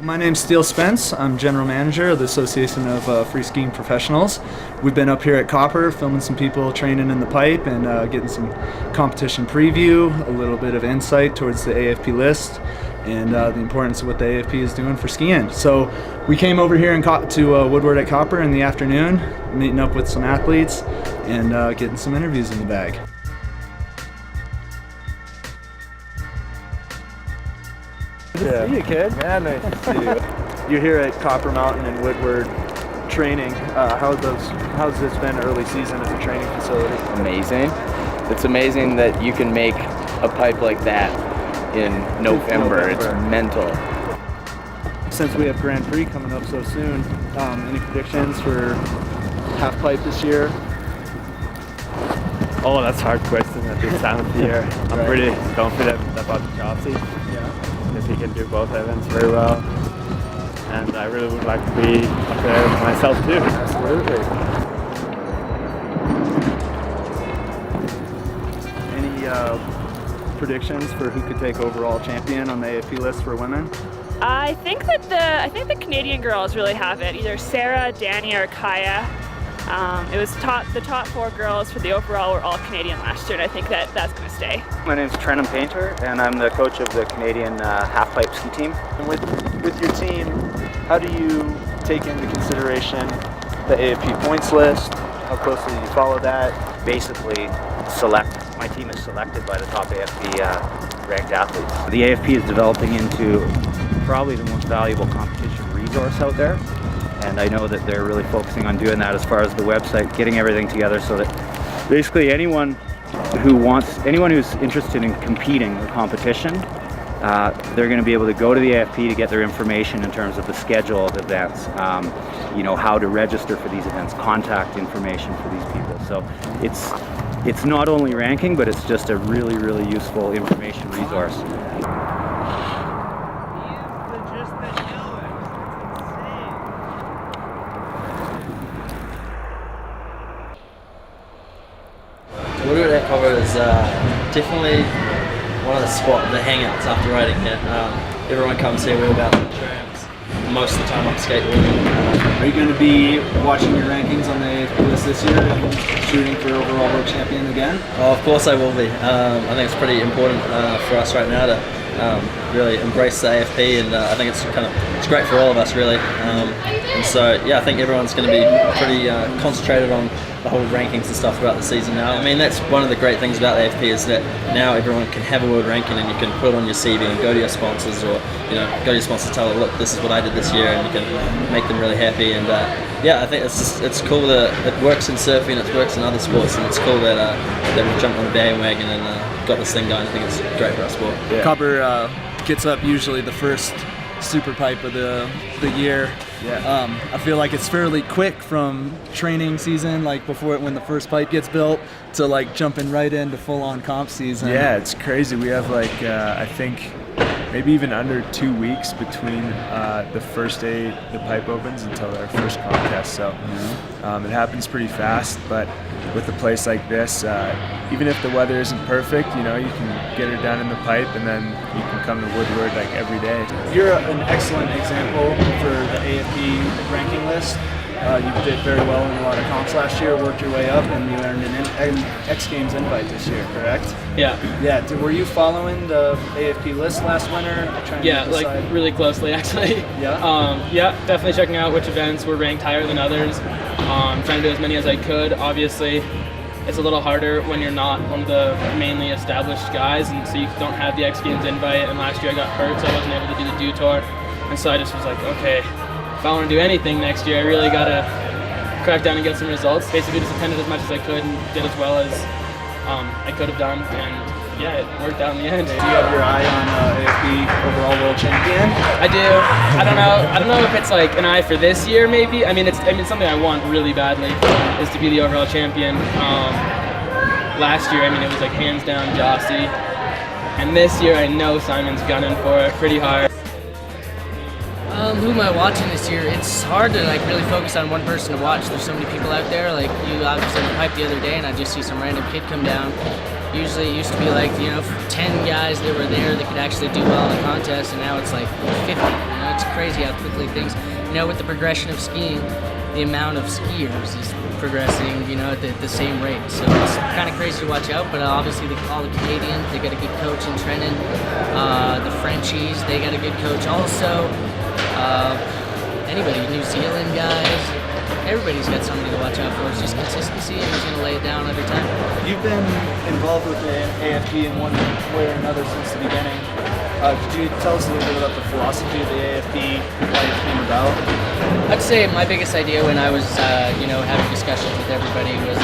My name's Steele Spence. I'm General Manager of the Association of Free Skiing Professionals. We've been up here at Copper filming some people training in the pipe and getting some competition preview, a little bit of insight towards the AFP list and the importance of what the AFP is doing for skiing. So we came over here to Woodward at Copper in the afternoon, meeting up with some athletes and getting some interviews in the bag. Good to see you, kid. Yeah, nice to see you. You're here at Copper Mountain in Woodward training. How's this been early season as a training facility? Amazing. It's amazing that you can make a pipe like that in November. It's mental. Since we have Grand Prix coming up so soon, any predictions for half pipe this year? Oh, that's a hard question at this time of the year. I'm pretty confident about the Chelsea. Because he can do both events very well. And I really would like to be up there myself too. Absolutely. Any predictions for who could take overall champion on the AFP list for women? I think the Canadian girls really have it. Either Sarah, Danny, or Kaya. It was the top 4 girls for the overall were all Canadian last year, and I think that's going to stay. My name's Trenton Painter, and I'm the coach of the Canadian half-pipe ski team. And with your team, how do you take into consideration the AFP points list? How closely do you follow that? Basically, my team is selected by the top AFP ranked athletes. The AFP is developing into probably the most valuable competition resource out there. And I know that they're really focusing on doing that as far as the website, getting everything together so that basically anyone who's interested in competing or competition, they're going to be able to go to the AFP to get their information in terms of the schedule of events, how to register for these events, contact information for these people. So it's not only ranking, but it's just a really, really useful information resource. Woodward at Copper is definitely one of the hangouts after riding here. Everyone comes here, we're about the trams. Most of the time I'm skateboarding. Are you going to be watching your rankings on the AFP list this year and shooting for overall world champion again? Oh, of course I will be. I think it's pretty important for us right now to really embrace the AFP, and I think it's great for all of us really. And so yeah, I think everyone's going to be pretty concentrated on the whole rankings and stuff throughout the season now. I mean, that's one of the great things about the AFP is that now everyone can have a world ranking and you can put it on your CV and go to your sponsors, or go to your sponsors and tell them, look, this is what I did this year, and you can make them really happy. And yeah, I think it's cool that it works in surfing, it works in other sports, and it's cool that we've jumped on the bandwagon and got this thing going. I think it's great for our sport. Yeah. Copper gets up usually the first super pipe of the year. Yeah. I feel like it's fairly quick from training season, like when the first pipe gets built, to like jumping right into full-on comp season. Yeah, it's crazy. We have I think maybe even under 2 weeks between the first day the pipe opens until our first contest. So it happens pretty fast, but with a place like this, even if the weather isn't perfect, you can get her down in the pipe, and then you can come to Woodward like every day. You're an excellent example for the AFP ranking list. You did very well in a lot of comps last year, worked your way up, and you earned an X Games invite this year, correct? Yeah. Yeah. Were you following the AFP list last winter? Like really closely actually. Yeah? Yeah, definitely checking out which events were ranked higher than others. Trying to do as many as I could. Obviously, it's a little harder when you're not one of the mainly established guys, and so you don't have the X Games invite, and last year I got hurt, so I wasn't able to do the Dew Tour. And so I just was like, okay, if I want to do anything next year, I really got to crack down and get some results. Basically just attended as much as I could and did as well as I could have done, and yeah, it worked out in the end. Do you have your eye on AFP overall world champion? I do. I don't know if it's like an eye for this year maybe. I mean it's something I want really badly is to be the overall champion. Last year, it was like hands down Jossie. And this year I know Simon's gunning for it pretty hard. Who am I watching this year? It's hard to really focus on one person to watch. There's so many people out there. Like, you obviously on the pipe the other day, and I just see some random kid come down. Usually it used to be like, 10 guys that were there that could actually do well in a contest, and now it's like 50. It's crazy how quickly things, with the progression of skiing, the amount of skiers is progressing, at the same rate. So it's kind of crazy to watch out, but obviously all the Canadians, they got a good coach in Trenton. The Frenchies, they got a good coach also. Anybody, New Zealand guys, everybody's got somebody to watch out for. It's just consistency, and he's going to lay it down every time. You've been involved with the AFP in one way or another since the beginning. Could you tell us a little bit about the philosophy of the AFP, why it came about? I'd say my biggest idea when I was, having discussions with everybody was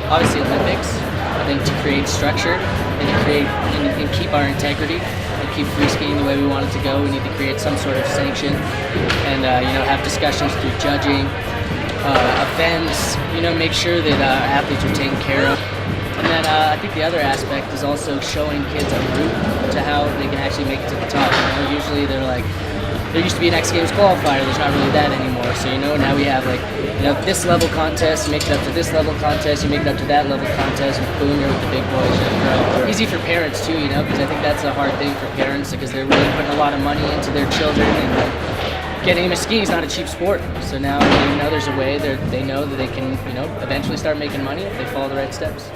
obviously Olympics. I think to create structure and to create and keep our integrity and keep free skiing the way we want it to go, we need to create some sort of sanction and have discussions through judging, events. Make sure that athletes are taken care of. And then I think the other aspect is also showing kids a route to how they can actually make it to the top. Usually they're like, there used to be an X Games qualifier, there's not really that anymore. So now we have this level contest, you make it up to this level contest, you make it up to that level contest, and boom, you're with the big boys. Easy for parents too, because I think that's a hard thing for parents because they're really putting a lot of money into their children, and getting them a skiing is not a cheap sport. So now there's a way they know that they can eventually start making money if they follow the right steps.